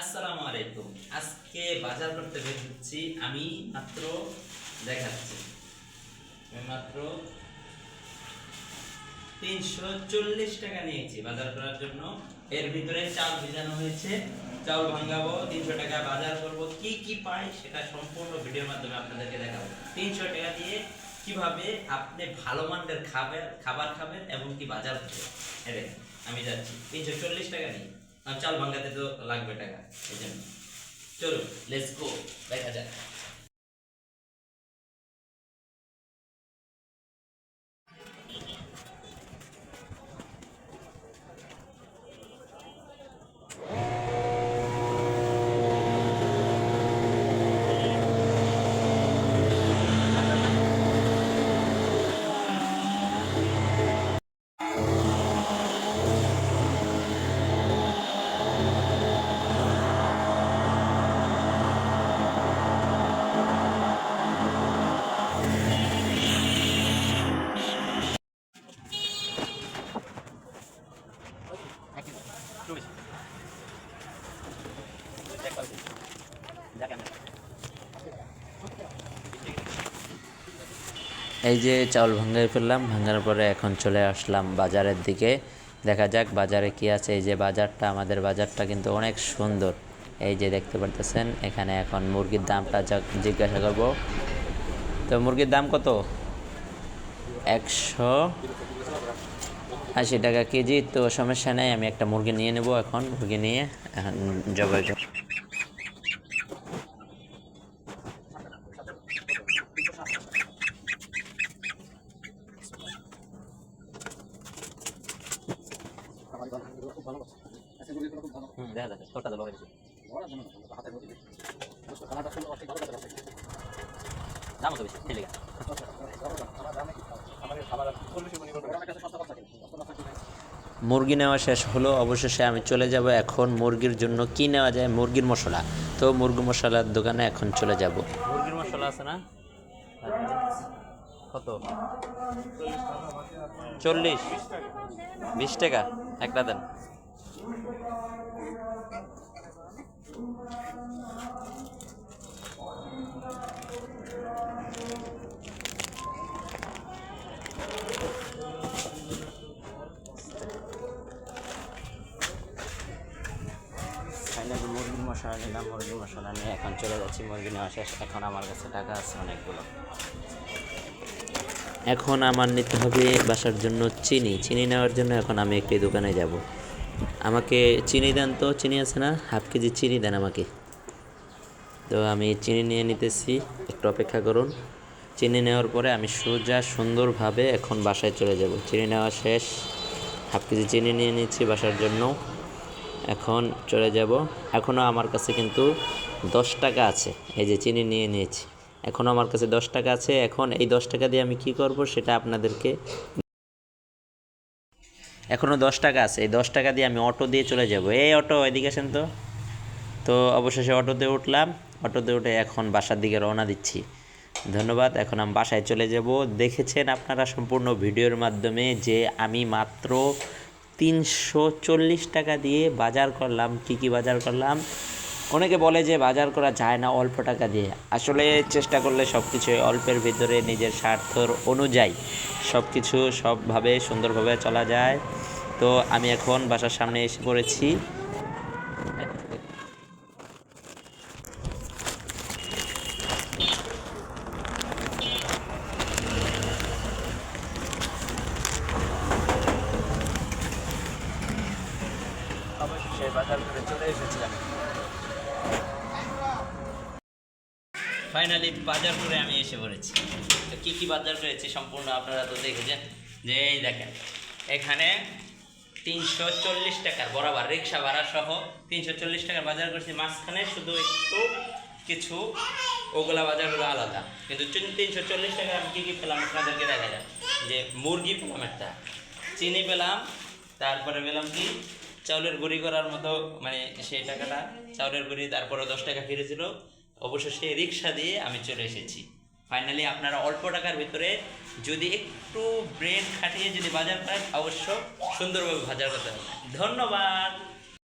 আসসালামু আলাইকুম। আজকে বাজার করতে বের হচ্ছি। আমি মাত্র দেখাচ্ছি, আমি মাত্র 340 টাকা নিয়েছি বাজার করার জন্য। এর ভিতরে চাল ভিজানো হয়েছে, চাউল ভাঙাবো, 300 টাকা বাজার করব। কি কি পাই সেটা সম্পূর্ণ ভিডিওর মাধ্যমে আপনাদেরকে দেখাবো। 300 টাকা দিয়ে কিভাবে আপনি ভালো মানের খাবার খাবেন এবং কি বাজার করবেন। এটাই আমি যাচ্ছি 340 টাকা নিয়ে। চাল ভাঙাতে তো লাগবে টাকা, এই জন্য চলো লেটস গো, দেখা যাক। এই যে চাউল ভাঙাই ফেললাম, ভাঙার পরে এখন চলে আসলাম বাজারের দিকে। দেখা যাক বাজারে কি আছে। এই যে বাজারটা, আমাদের বাজারটা কিন্তু অনেক সুন্দর। এই যে দেখতে পারতেছেন, এখানে এখন মুরগির দামটা জিজ্ঞাসা করব। তো মুরগির দাম কত? 180 টাকা কেজি। তো সমস্যা নেই, আমি একটা মুরগি নিয়ে নেব। এখন মুরগি নিয়ে এখন জবাই করব। দেখা যাচ্ছে তোরটা তো লগাই দাম তো বেশি লেগে মুরগি নেওয়া শেষ হলো। অবশেষে আমি চলে যাব এখন মুরগির জন্য কি নেওয়া যায়, মুরগির মশলা। তো মুরগি মশলার দোকানে এখন চলে যাব। মুরগির মশলা আছে না? কত? 40, 20 টাকা একটা দেন। ফাইনালি মুরগির মশলা নিলাম। মুরগির মশলা নিয়ে এখন চলে যাচ্ছি। মুরগি নেওয়া শেষ। এখন আমার কাছে টাকা আছে অনেকগুলো। এখন আমার নিতে হবে বাসার জন্য চিনি। চিনি নেওয়ার জন্য এখন আমি একটি দোকানে যাব। আমাকে চিনি দেন তো, চিনি আছে না? হাফ কেজি চিনি দেন আমাকে। তো আমি চিনি নিয়ে নিতেছি, একটু অপেক্ষা করুন। চিনি নেওয়ার পরে আমি সোজা সুন্দরভাবে এখন বাসায় চলে যাব। চিনি নেওয়া শেষ, হাফ কেজি চিনি নিয়ে নিচ্ছি বাসার জন্য। এখন চলে যাব। এখনও আমার কাছে কিন্তু 10 টাকা আছে। এই যে চিনি নিয়ে নিয়েছি, এখনও আমার কাছে 10 টাকা আছে। এখন এই 10 টাকা দিয়ে আমি কি করব সেটা আপনাদেরকে, এখনও 10 টাকা আছে। এই 10 টাকা দিয়ে আমি অটো দিয়ে চলে যাব। এই অটো, এদিকে আসেন তো। তো অবশেষে অটোতে উঠলাম। অটোতে উঠে এখন বাসার দিকে রওনা দিচ্ছি। ধন্যবাদ। এখন আমি বাসায় চলে যাব। দেখেছেন আপনারা সম্পূর্ণ ভিডিওর মাধ্যমে যে আমি মাত্র 340 টাকা দিয়ে বাজার করলাম। কি বাজার করলাম? অনেকে বলে যে বাজার করা যায় না অল্প টাকা দিয়ে। আসলে চেষ্টা করলে সব কিছু অল্পের ভিতরে নিজের স্বার্থর অনুযায়ী সব কিছু সবভাবে সুন্দরভাবে চলা যায়। তো আমি এখন বাসার সামনে এসে পড়েছি। অবশেষে বাজার করে চলে এসেছিলাম। ফাইনালি বাজার করে আমি এসে পড়েছি। তো কী বাজার করেছি সম্পূর্ণ আপনারা তো দেখেছেন। যে এই দেখেন, এখানে 340 টাকার বরাবর রিক্সা ভাড়া সহ 340 টাকার বাজার করেছি। মাঝখানে শুধু একটু কিছু ওগুলা বাজারগুলো আলাদা, কিন্তু 340 টাকায় আমি কী পেলাম আপনাদেরকে দেখা যায়। যে মুরগি পেলাম একটা, চিনি পেলাম, তারপরে পেলাম কি চাউলের গুঁড়ি করার মতো, মানে সেই টাকাটা চাউলের গুঁড়ি, তারপরে 10 টাকা ফিরেছিল। অবশেষে রিক্সা দিয়ে আমি চলে এসেছি। ফাইনালি আপনারা অল্প টাকার ভিতরে যদি একটু ব্রেন খাটিয়ে যদি বাজার করেন, অবশ্য সুন্দরভাবে বাজার করতে হবে। ধন্যবাদ।